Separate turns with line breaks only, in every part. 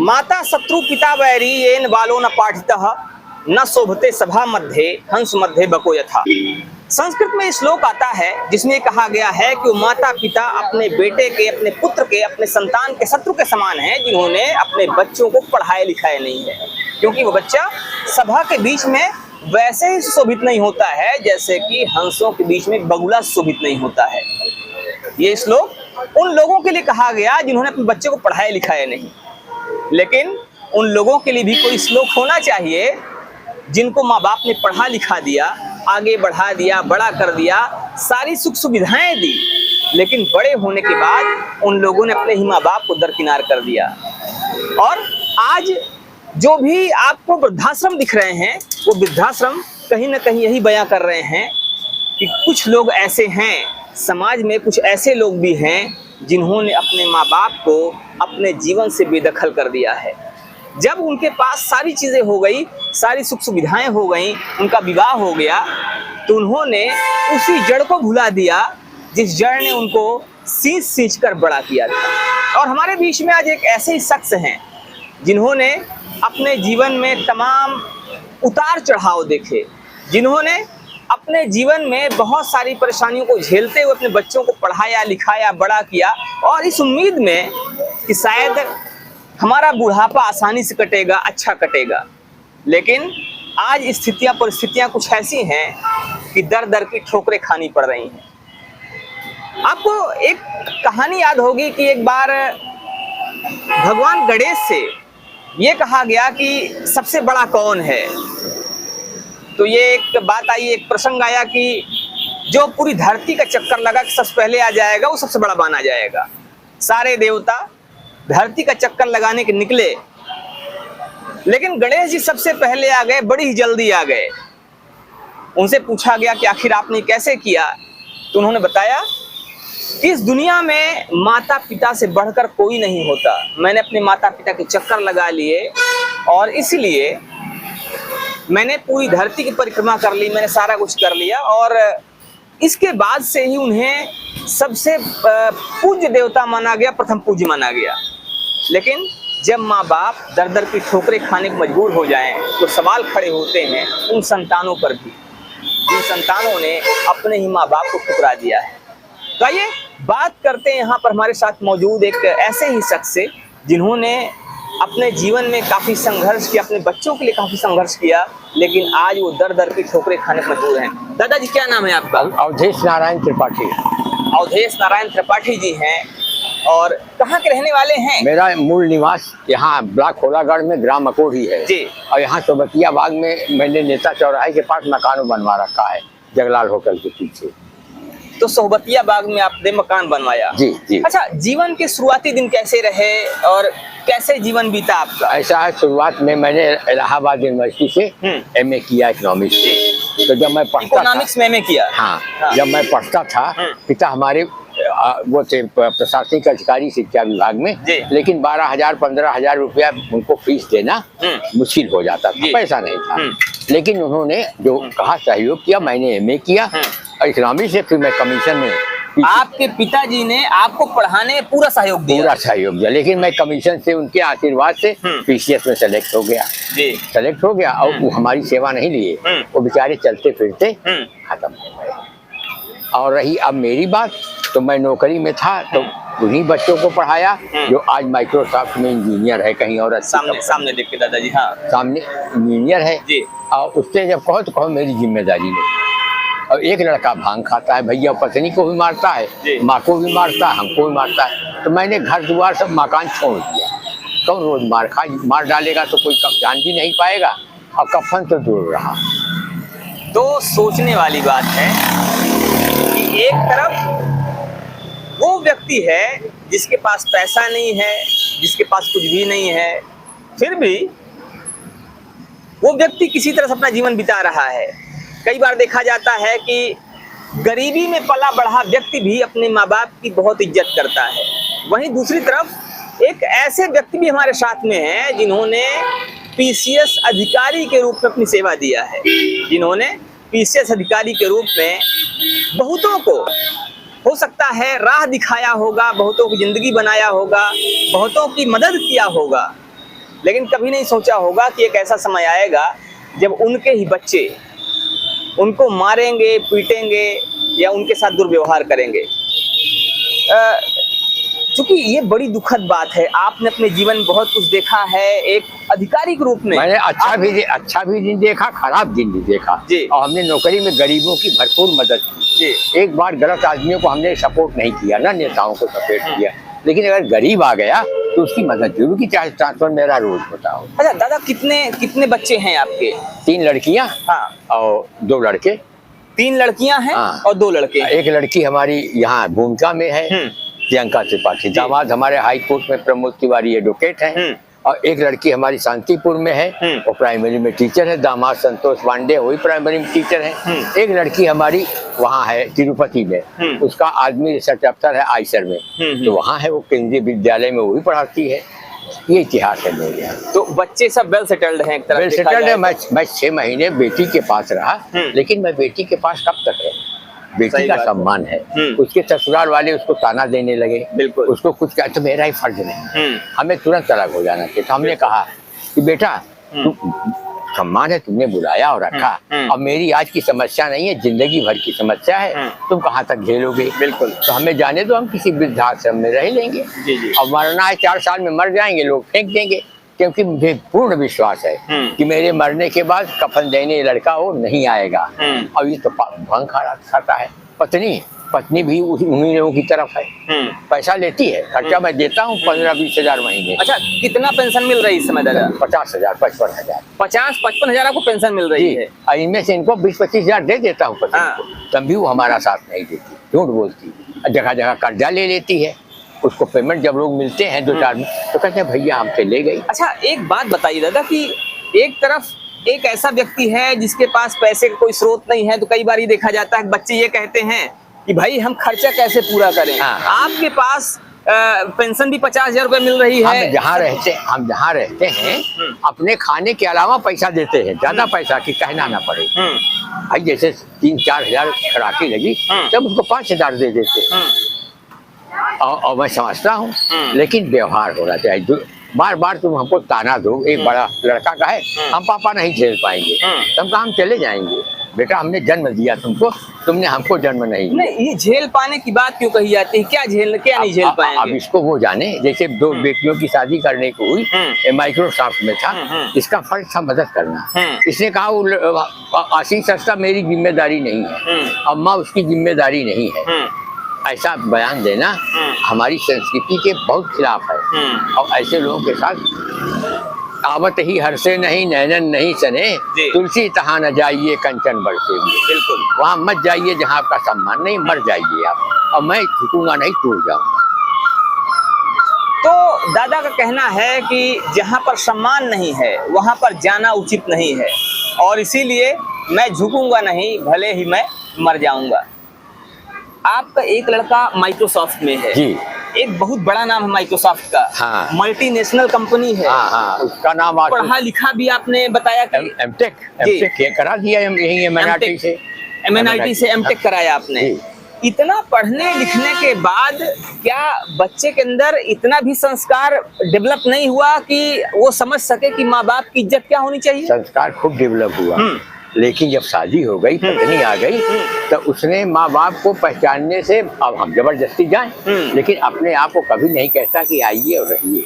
माता शत्रु पिता वैरी येन बालो न पाठितः न शोभते सभा मध्य हंस मध्य बको यथा। संस्कृत में श्लोक आता है जिसमें कहा गया है कि माता पिता अपने बेटे के, अपने पुत्र के, अपने संतान के शत्रु के समान हैं, जिन्होंने अपने बच्चों को पढ़ाया लिखाया नहीं है, क्योंकि वो बच्चा सभा के बीच में वैसे ही शोभित नहीं होता है जैसे कि हंसों के बीच में बगुला शोभित नहीं होता है। ये श्लोक उन लोगों के लिए कहा गया जिन्होंने अपने बच्चे को पढ़ाया लिखाया नहीं, लेकिन उन लोगों के लिए भी कोई श्लोक होना चाहिए जिनको माँ बाप ने पढ़ा लिखा दिया, आगे बढ़ा दिया, बड़ा कर दिया, सारी सुख सुविधाएं दी, लेकिन बड़े होने के बाद उन लोगों ने अपने ही माँ बाप को दरकिनार कर दिया। और आज जो भी आपको वृद्धाश्रम दिख रहे हैं, वो वृद्धाश्रम कहीं ना कहीं यही बयां कर रहे हैं कि कुछ लोग ऐसे हैं, समाज में कुछ ऐसे लोग भी हैं जिन्होंने अपने माँ बाप को अपने जीवन से बेदखल कर दिया है। जब उनके पास सारी चीज़ें हो गई, सारी सुख सुविधाएं हो गई, उनका विवाह हो गया, तो उन्होंने उसी जड़ को भुला दिया जिस जड़ ने उनको सींच कर बड़ा किया था। और हमारे बीच में आज एक ऐसे ही शख्स हैं जिन्होंने अपने जीवन में तमाम उतार चढ़ाव देखे, जिन्होंने अपने जीवन में बहुत सारी परेशानियों को झेलते हुए अपने बच्चों को पढ़ाया लिखाया, बड़ा किया, और इस उम्मीद में कि शायद हमारा बुढ़ापा आसानी से कटेगा, अच्छा कटेगा। लेकिन आज स्थितियां, परिस्थितियां कुछ ऐसी हैं कि दर दर की ठोकरें खानी पड़ रही हैं। आपको एक कहानी याद होगी कि एक बार भगवान गणेश से ये कहा गया कि सबसे बड़ा कौन है। तो ये एक बात आई, एक प्रसंग आया कि जो पूरी धरती का चक्कर लगा कि सबसे पहले आ जाएगा वो सबसे बड़ा माना जाएगा। सारे देवता धरती का चक्कर लगाने के निकले, लेकिन गणेश जी सबसे पहले आ गए, बड़ी ही जल्दी आ गए। उनसे पूछा गया कि आखिर आपने कैसे किया, तो उन्होंने बताया कि इस दुनिया में माता पिता से बढ़कर कोई नहीं होता। मैंने अपने माता पिता के चक्कर लगा लिए और इसलिए मैंने पूरी धरती की परिक्रमा कर ली, मैंने सारा कुछ कर लिया, और इसके बाद से ही उन्हें सबसे पूज्य देवता माना गया, प्रथम पूज्य माना गया। लेकिन जब माँ बाप दर दर की ठोकरें खाने को मजबूर हो जाएं, तो सवाल खड़े होते हैं उन संतानों पर भी जिन संतानों ने अपने ही माँ बाप को ठुकरा दिया है। तो आइए बात करते हैं यहाँ पर हमारे साथ मौजूद एक ऐसे ही शख्स से जिन्होंने अपने जीवन में काफ़ी संघर्ष किया, अपने बच्चों के लिए काफ़ी संघर्ष किया, लेकिन आज वो दर दर की ठोकरें खाने पर मजबूर हैं। दादाजी क्या नाम है आपका?
अवधेश नारायण त्रिपाठी।
अवधेश नारायण त्रिपाठी जी हैं, और कहाँ के रहने वाले हैं?
मेरा मूल निवास यहाँ ब्लॉक खोलागढ़ में ग्राम अकोढ़ी है
जी।
और यहाँ सोबतिया बाग में मैंने नेता चौराहे के पास मकान बनवा रखा है, जगलाल होटल के पीछे।
तो सोहबतिया बाग में आपने मकान बनवाया?
जी जी।
अच्छा, जीवन के शुरुआती दिन कैसे रहे और कैसे जीवन बीता आपका?
ऐसा है, शुरुआत में मैंने इलाहाबाद यूनिवर्सिटी से एमए किया इकोनॉमिक्स से। तो जब मैं पढ़ता
इकोनॉमिक्स में एमए किया?
हाँ, जब मैं पढ़ता था, पिता हमारे वो थे प्रशासनिक अधिकारी शिक्षा विभाग में, लेकिन 12,000 15,000 रुपया उनको फीस देना मुश्किल हो जाता था, पैसा नहीं था। लेकिन उन्होंने जो कहा सहयोग किया, मैंने एमए किया इकोनॉमिक्स से, फिर मैं कमीशन में।
आपके पिताजी ने आपको पढ़ाने में पूरा सहयोग दिया? पूरा
सहयोग दिया, लेकिन मैं कमीशन से, उनके आशीर्वाद से पीसीएस में सेलेक्ट हो गया। सेलेक्ट हो गया और वो हमारी सेवा नहीं लिए, वो बेचारे चलते फिरते खत्म हो गए। और रही अब मेरी बात, तो मैं नौकरी में था, तो उन्हीं बच्चों को पढ़ाया जो आज माइक्रोसॉफ्ट में इंजीनियर है, कहीं और
सामने देख के दादाजी। हाँ,
सामने इंजीनियर है जी। और उससे जब कहो तो कहो मेरी जिम्मेदारी नहीं। और एक लड़का भांग खाता है, भैया पत्नी को भी मारता है, माँ को भी मारता है, हमको भी मारता है। तो मैंने घर द्वार सब मकान छोड़ दिया। कौन रोज मार डालेगा, तो कोई जान भी नहीं पाएगा, और कफन तो दूर रहा।
तो सोचने वाली बात है कि एक तरफ वो व्यक्ति है जिसके पास पैसा नहीं है, जिसके पास कुछ भी नहीं है, फिर भी वो व्यक्ति किसी तरह से अपना जीवन बिता रहा है। कई बार देखा जाता है कि गरीबी में पला बढ़ा व्यक्ति भी अपने माँ बाप की बहुत इज्जत करता है। वहीं दूसरी तरफ एक ऐसे व्यक्ति भी हमारे साथ में हैं जिन्होंने पीसीएस अधिकारी के रूप में अपनी सेवा दिया है, जिन्होंने पीसीएस अधिकारी के रूप में बहुतों को, हो सकता है, राह दिखाया होगा, बहुतों की जिंदगी बनाया होगा, बहुतों की मदद किया होगा। लेकिन कभी नहीं सोचा होगा कि एक ऐसा समय आएगा जब उनके ही बच्चे उनको मारेंगे, पीटेंगे या उनके साथ दुर्व्यवहार करेंगे। क्योंकि ये बड़ी दुखद बात है। आपने अपने जीवन में बहुत कुछ देखा है, एक अधिकारी के रूप में।
मैंने अच्छा भी दिन देखा, खराब दिन भी देखा
जी।
और हमने नौकरी में गरीबों की भरपूर मदद की जी। एक बार गलत आदमियों को हमने सपोर्ट नहीं किया, ना नेताओं को सपोर्ट किया, लेकिन अगर गरीब आ गया तो उसकी मदद जरूर की, चाहे ट्रांसफर मेरा रोज होता हो।
अच्छा दादा, कितने बच्चे हैं आपके?
3 लड़कियां
हाँ
और 2 लड़के।
3 लड़कियां हैं
हाँ।
और 2 लड़के।
एक लड़की हमारी यहाँ भूमिका में है, प्रियंका त्रिपाठी। दामाद हमारे हाई कोर्ट में प्रमोद तिवारी एडवोकेट हैं। और एक लड़की हमारी शांतिपुर में है, वो प्राइमरी में टीचर है। दामाद संतोष पांडे वही प्राइमरी में टीचर है। एक लड़की हमारी वहाँ है तिरुपति में, उसका आदमी रिसर्च अफसर है आईसर में, तो वहाँ है वो केंद्रीय विद्यालय में वही पढ़ाती है। ये इतिहास है मेरे यहाँ।
तो बच्चे सब वेल सेटल्ड हैं? एक तरह
वेल सेटल्ड है। मैं 6 महीने बेटी के पास रहा, लेकिन मैं बेटी के पास कब तक रहा? बेटी का सम्मान है। उसके ससुराल वाले उसको ताना देने लगे, बिल्कुल उसको कुछ कहा तो मेरा ही फर्ज नहीं, हमें तुरंत अलग हो जाना चाहिए। तो हमने कहा कि बेटा सम्मान है, तुमने बुलाया और रखा, अब मेरी आज की समस्या नहीं है, जिंदगी भर की समस्या है, तुम कहाँ तक झेलोगे? बिल्कुल, तो हमें जाने दो, हम किसी वृद्धाश्रम में रह लेंगे। अब मरना है 4 साल में मर जाएंगे, लोग फेंक देंगे, क्योंकि मुझे पूर्ण विश्वास है कि मेरे मरने के बाद कफन देने लड़का वो नहीं आएगा। और ये तो भंग खाता है। पत्नी भी उन्हीं लोगों की तरफ है, पैसा लेती है, खर्चा मैं देता हूँ 15-20 हजार महीने।
अच्छा, कितना पेंशन मिल रही है इस समय दादा?
50,000 55,000
50-55 हजार आपको पेंशन मिल रही है?
इनमें से इनको 20-25 हजार दे देता हूँ पत्नी को, तब भी वो हमारा साथ नहीं देती, झूठ बोलती, जगह जगह कर्जा ले लेती है। उसको पेमेंट जब लोग मिलते हैं 2-4 में तो कहते हैं भैया हमसे ले गई।
अच्छा, एक बात बताइए दादा कि एक तरफ एक ऐसा व्यक्ति है जिसके पास पैसे का कोई स्रोत नहीं है, तो कई बार ये देखा जाता है बच्चे ये कहते हैं कि भाई हम खर्चा कैसे पूरा करें। आपके पास पेंशन भी 50,000 रुपए मिल रही है।
हम जहाँ रहते हैं अपने खाने के अलावा पैसा देते हैं, ज्यादा पैसा की कहना ना पड़े। भाई जैसे 3-4 हजार खराकी लगी तब उसको 5 हजार दे देते हैं। और मैं समझता हूँ, लेकिन व्यवहार होना चाहिए। बार बार तुम हमको ताना दो, एक बड़ा लड़का का है हम पापा नहीं झेल पाएंगे, तुम कहा हम चले जाएंगे। बेटा हमने जन्म दिया तुमको, तुमने हमको जन्म नहीं दिया।
ये झेल पाने की बात क्यों कही जाती है? क्या नहीं झेल पाएंगे?
अब इसको वो जाने। जैसे 2 बेटियों की शादी करने को हुई, माइक्रोसॉफ्ट में था, इसका फर्ज था मदद करना। इसने कहा आशीष सस्ता मेरी जिम्मेदारी नहीं है, अम्मा उसकी जिम्मेदारी नहीं है। ऐसा बयान देना हमारी संस्कृति के बहुत खिलाफ है। और ऐसे लोगों के साथ आवत ही हर्षे नहीं नैनन नहीं सने, तुलसी तहाँ न जाइए कंचन बरसे। बिल्कुल वहाँ मत जाइए जहाँ आपका सम्मान नहीं, मर जाइए आप। और मैं झुकूंगा नहीं, टूट जाऊंगा।
तो दादा का कहना है कि जहाँ पर सम्मान नहीं है वहाँ पर जाना उचित नहीं है, और इसीलिए मैं झुकूंगा नहीं, भले ही मैं मर जाऊंगा। आपका एक लड़का माइक्रोसॉफ्ट में है जी। एक बहुत बड़ा नाम है माइक्रोसॉफ्ट का। हाँ। मल्टीनेशनल कंपनी है।
हाँ, उसका नाम
पढ़ा लिखा भी आपने बताया कि
एमटेक करा दिया यही एमएनआईटी से एमटेक
कराया आपने। इतना पढ़ने लिखने के बाद क्या बच्चे के अंदर इतना भी संस्कार डेवलप नहीं हुआ कि वो समझ सके कि माँ बाप की इज्जत क्या होनी चाहिए?
संस्कार खूब डेवलप हुआ, लेकिन जब शादी हो गई, पत्नी आ गई, तो उसने माँ बाप को पहचानने से अब हम जबरदस्ती जाएं, लेकिन अपने आप को कभी नहीं कहता कि आइए और रहिए।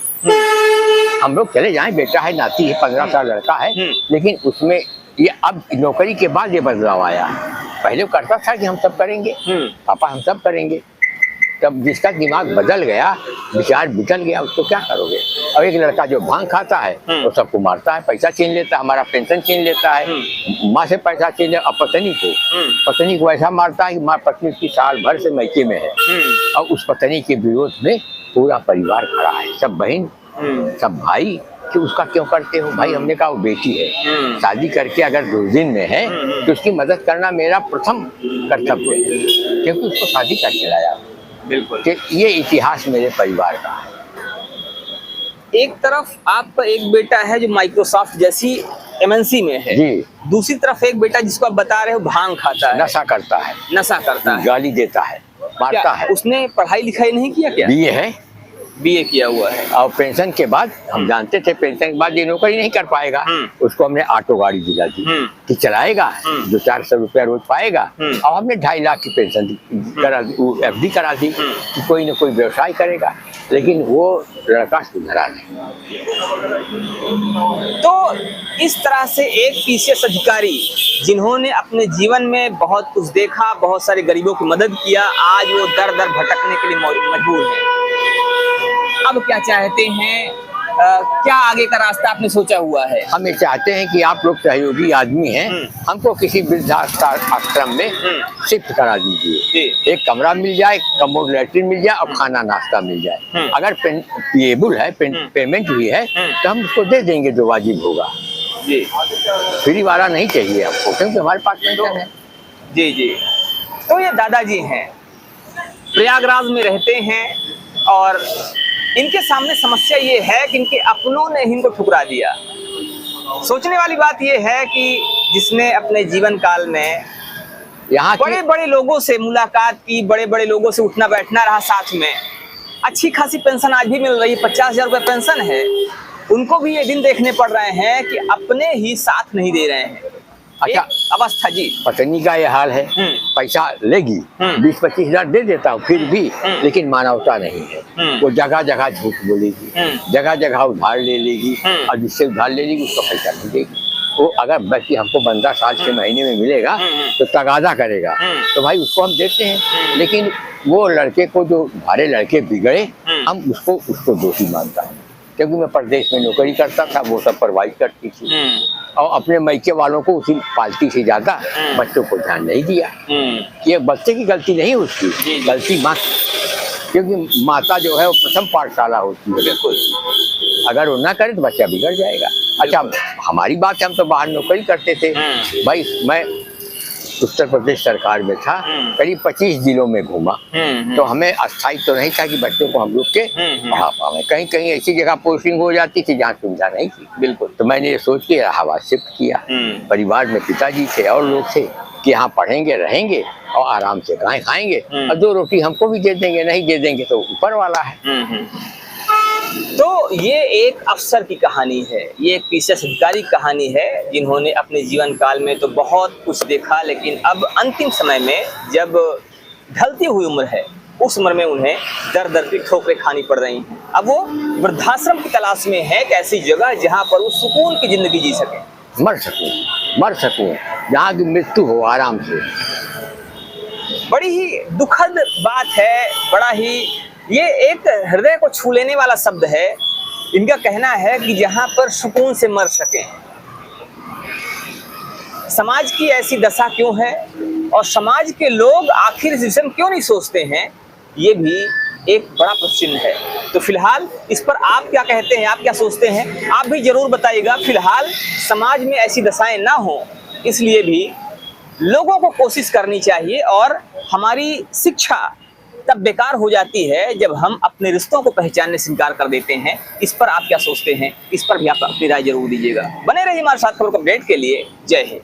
हम लोग चले जाएं, बेटा है, नाती है, 15 साल लड़का है, लेकिन उसमें ये अब नौकरी के बाद ये बदलाव आया। पहले करता था कि हम सब करेंगे, पापा हम सब करेंगे। तब जिसका दिमाग बदल गया, विचार बिगड़ गया, उसको क्या करोगे? और एक लड़का जो भांग खाता है वो सबको मारता है, पैसा छीन लेता है, हमारा पेंशन छीन लेता है, माँ से पैसा छीन ले, और पत्नी को ऐसा मारता है कि माँ पत्नी उसकी साल भर से मैके में है। और उस पत्नी के विरोध में पूरा परिवार खड़ा है, सब बहन सब भाई, कि उसका क्यों करते हो? भाई हमने कहा वो बेटी है, शादी करके अगर 2 दिन में है तो उसकी मदद करना मेरा प्रथम कर्तव्य है, क्योंकि उसको शादी करके लाया। बिल्कुल, ये इतिहास मेरे परिवार का है।
एक तरफ आपका एक बेटा है जो माइक्रोसॉफ्ट जैसी एमएनसी में है जी, दूसरी तरफ एक बेटा जिसको आप बता रहे हो भांग खाता है,
नशा करता है,
गाली देता है,
मारता है।
उसने पढ़ाई लिखाई नहीं किया क्या?
बीए है,
बीए किया हुआ है।
और पेंशन के बाद हम जानते थे पेंशन के बाद ये नौकरी नहीं कर पाएगा, उसको हमने ऑटो गाड़ी दिला दी कि चलाएगा, 200-400 रुपया रोज पाएगा। और हमने 2.5 लाख की पेंशन करा दी, FD करा दी कि कोई ना कोई व्यवसाय करेगा। लेकिन वो लड़का सुधरा नहीं।
तो इस तरह से एक PCS अधिकारी जिन्होंने अपने जीवन में बहुत कुछ देखा, बहुत सारे गरीबों की मदद किया, आज वो दर दर भटकने के लिए मजबूर है। अब क्या चाहते हैं, क्या आगे का रास्ता आपने सोचा हुआ है?
हम ये चाहते हैं कि आप लोग सहयोगी आदमी हैं, हमको किसी वृद्धाश्रम में शिफ्ट करा दीजिए। एक कमरा मिल जाए, कमोड लैट्रिन मिल जाए और खाना नाश्ता मिल जाए। अगर पेएबल है, पेमेंट भी है तो हम उसको दे देंगे जो वाजिब होगा।
जी,
फ्री वाला नहीं चाहिए आपको, क्योंकि हमारे पास पेंशन है।
जी जी। तो ये दादाजी हैं, प्रयागराज में रहते हैं और इनके सामने समस्या ये है कि इनके अपनों ने इनको ठुकरा दिया। सोचने वाली बात ये है कि जिसने अपने जीवन काल में
यहाँ
बड़े बड़े लोगों से मुलाकात की, बड़े बड़े लोगों से उठना बैठना रहा साथ में, अच्छी खासी पेंशन आज भी मिल रही है, 50,000 रुपये पेंशन है, उनको भी ये दिन देखने पड़ रहे हैं कि अपने ही साथ नहीं दे रहे हैं।
अच्छा,
अवस्था जी,
पत्नी का ये हाल है, पैसा लेगी, 20-25 हजार दे देता हूँ फिर भी, लेकिन मानवता नहीं है। वो जगह जगह झूठ बोलेगी, जगह जगह उधार ले लेगी, और जिससे उधार ले लेगी उसको पैसा नहीं देगी। वो अगर बल्कि हमको 15 साल के महीने में मिलेगा तो तगादा करेगा, तो भाई उसको हम देते हैं। लेकिन वो लड़के को, जो हमारे लड़के बिगड़े, हम उसको दोषी मानता है, क्योंकि मैं प्रदेश में नौकरी करता था, वो सब परवाइज करती थी, और अपने मैके वालों को उसी पालती से ज्यादा बच्चों को ध्यान नहीं दिया। ये बच्चे की गलती नहीं, उसकी गलती माँ, क्योंकि माता जो है वो प्रथम पाठशाला होती है।
बिल्कुल,
अगर वो ना करे तो बच्चा बिगड़ जाएगा। अच्छा, हमारी बात है, हम तो बाहर नौकरी करते थे भाई। मैं उत्तर प्रदेश सरकार में था, करीब 25 जिलों में घूमा, तो हमें अस्थायी तो नहीं था कि बच्चों को हम लोग के पढ़ा पाए। कहीं कहीं ऐसी जगह पोस्टिंग हो जाती थी जहाँ सुविधा नहीं थी। बिल्कुल, तो मैंने ये सोच के इलाहाबाद शिफ्ट किया। परिवार में पिताजी थे और लोग थे कि यहाँ पढ़ेंगे, रहेंगे और आराम से खाएंगे, और 2 रोटी हमको भी दे देंगे, नहीं दे देंगे तो ऊपर वाला है।
तो ये एक अफसर की कहानी है, ये एक PCS अधिकारी की कहानी है, जिन्होंने अपने जीवन काल में तो बहुत कुछ देखा, लेकिन अब अंतिम समय में जब ढलती हुई उम्र है, उस उम्र में उन्हें दर दर की ठोकरें खानी पड़ रही हैं। अब वो वृद्धाश्रम की तलाश में है, एक ऐसी जगह जहाँ पर वो सुकून की जिंदगी जी सके,
मर सकूं, जहाँ की मृत्यु हो आराम से।
बड़ी ही दुखद बात है, बड़ा ही, ये एक हृदय को छू लेने वाला शब्द है। इनका कहना है कि जहां पर सुकून से मर सके। समाज की ऐसी दशा क्यों है और समाज के लोग आखिर इस विषय में क्यों नहीं सोचते हैं, ये भी एक बड़ा प्रश्न है। तो फिलहाल इस पर आप क्या कहते हैं, आप क्या सोचते हैं, आप भी जरूर बताइएगा। फिलहाल समाज में ऐसी दशाएं ना हो, इसलिए भी लोगों को कोशिश करनी चाहिए, और हमारी शिक्षा तब बेकार हो जाती है जब हम अपने रिश्तों को पहचानने से इनकार कर देते हैं। इस पर आप क्या सोचते हैं, इस पर भी आप अपनी राय जरूर दीजिएगा। बने रहिए हमारे साथ खबर को अपडेट के लिए। जय हिंद।